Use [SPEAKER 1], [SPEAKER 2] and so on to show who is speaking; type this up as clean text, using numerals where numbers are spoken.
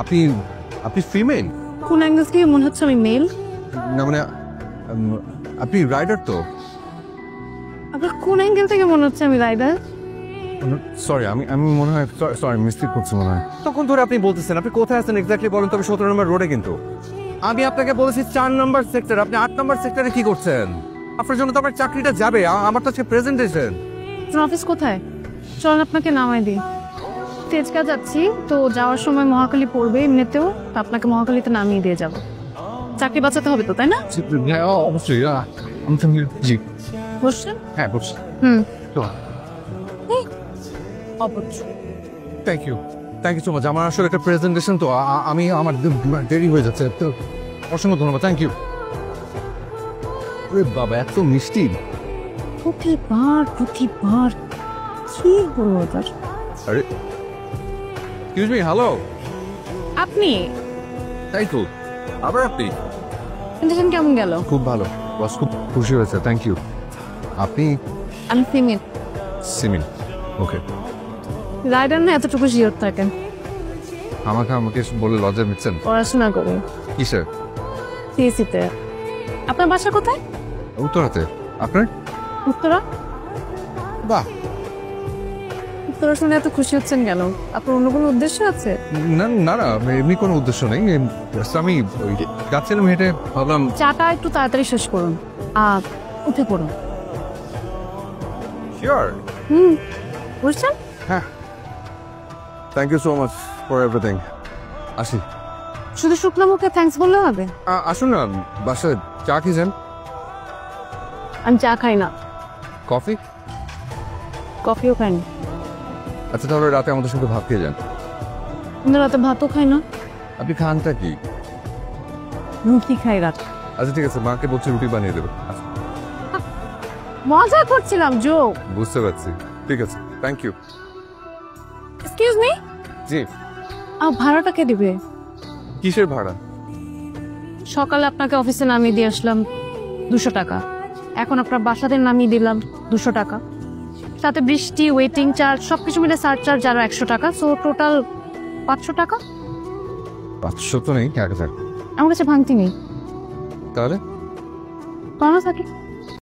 [SPEAKER 1] আপনি আপনি ফিমেল?
[SPEAKER 2] কোন অ্যাঙ্গেল থেকে মনে হচ্ছে আমি মেল?
[SPEAKER 1] না মানে আপনি রাইডার তো?
[SPEAKER 2] আপনার কোন অ্যাঙ্গেল থেকে মনে হচ্ছে আমি রাইডার?
[SPEAKER 1] সরি, আমি মনে হয় সরি মিস্টেক করছি মনে হয়। তখন ধরে আপনি বলতেছেন আপনি কোথায় আছেন এক্স্যাক্টলি বলেন তবে 17 নম্বর রোডে কিন্তু আমি আপনাকে বলেছি 4 নম্বর সেক্টর, আপনি 8 নম্বর সেক্টরে কি করছেন? আপনার জন্য তো আমার চাকরিটা যাবে, আমার তো আজকে প্রেজেন্টেশন।
[SPEAKER 2] আপনার অফিস কোথায়? চলুন আপনাকে নামাই দিই। তেজগা যাচ্ছি তো যাওয়ার সময় মহাখালী পড়বে এমনিতেও, তো আপনাকে মহাখালীতে নামিয়ে দিয়ে যাব। চাকরি বাঁচাতে হবে তো, তাই না?
[SPEAKER 1] অবশ্যই। আমি তো জি
[SPEAKER 2] বসছেন?
[SPEAKER 1] হ্যাঁ বলছি।
[SPEAKER 2] অবশ্যই।
[SPEAKER 1] Thank you so much. আমার আসলে একটা প্রেজেন্টেশন তো আমি আমার দেরি হয়ে যাচ্ছে তো, অসংখ্য ধন্যবাদ। Thank you. বাবা এত মিষ্টি।
[SPEAKER 2] প্রতিবার কি হলো তার?
[SPEAKER 1] আরে এক্সকিউজ মি, হ্যালো।
[SPEAKER 2] আপনি?
[SPEAKER 1] তাই তো, আবার আপনি?
[SPEAKER 2] প্রেজেন্টেশন কেমন গেল?
[SPEAKER 1] খুব ভালো, বস খুব খুশি হয়েছে। Thank you. আপনি?
[SPEAKER 2] আমি ফিমেল।
[SPEAKER 1] সিমিন। ওকে।
[SPEAKER 2] রাইডার না এতটুকু শিওর থাকেন।
[SPEAKER 1] আমাকে বলে লজ্জা নিচ্ছেন?
[SPEAKER 2] পড়াশোনা করি।
[SPEAKER 1] কিসের?
[SPEAKER 2] সিএসিতে। আপনার বাসা কোথায়?
[SPEAKER 1] উত্তরাতে। আপনার?
[SPEAKER 2] উত্তরা।
[SPEAKER 1] বাহ।
[SPEAKER 2] উত্তরা শুনে এত খুশি হচ্ছেন কেন? আপনার অন্য কোনো উদ্দেশ্য আছে?
[SPEAKER 1] না না না, এমনি কোনো উদ্দেশ্য নেই। আমি যাচ্ছিলাম হেঁটে, ভাবলাম।
[SPEAKER 2] চাটা একটু তাড়াতাড়ি শেষ করুন। উঠে পড়ুন।
[SPEAKER 1] শিওর?
[SPEAKER 2] বুঝছেন?
[SPEAKER 1] হ্যাঁ। Thank you so much for everything. আসি।
[SPEAKER 2] শুধু শুকনো মুখে থ্যাঙ্কস বললে হবে?
[SPEAKER 1] আসুন না, বাসায় চা খেয়েছেন?
[SPEAKER 2] আমি চা খাই না।
[SPEAKER 1] কফি?
[SPEAKER 2] কফিও খাই না।
[SPEAKER 1] আচ্ছা তাহলে রাতে আমাদের সাথে ভাত খেয়ে যান।
[SPEAKER 2] আমি রাতে ভাতও খাই না।
[SPEAKER 1] আপনি খানটা কি?
[SPEAKER 2] রুটি খাই রাত।
[SPEAKER 1] আচ্ছা ঠিক আছে, মাকে বলছি রুটি বানিয়ে দেবে। আচ্ছা
[SPEAKER 2] মজা করছিলাম, জোক।
[SPEAKER 1] বুঝতে পারছি, ঠিক আছে। Thank you.
[SPEAKER 2] Excuse me.
[SPEAKER 1] জি।
[SPEAKER 2] ভাড়াটা কে দিবে?
[SPEAKER 1] কিসের ভাড়া?
[SPEAKER 2] সকালে আপনাকে অফিসে নামিয়ে দিয়ে আসলাম 200 টাকা, এখন আপনার বাসাতে নামিয়ে দিলাম 200 টাকা, সাথে বৃষ্টি, ওয়েটিং চার্জ সবকিছু মিলে সারচার্জ আরো 100 টাকা, সো টোটাল 500 টাকা।
[SPEAKER 1] 500 তো নেই, 1000।
[SPEAKER 2] আমার কাছে ভাঙতি নেই।
[SPEAKER 1] তাহলে?
[SPEAKER 2] কম থাকে।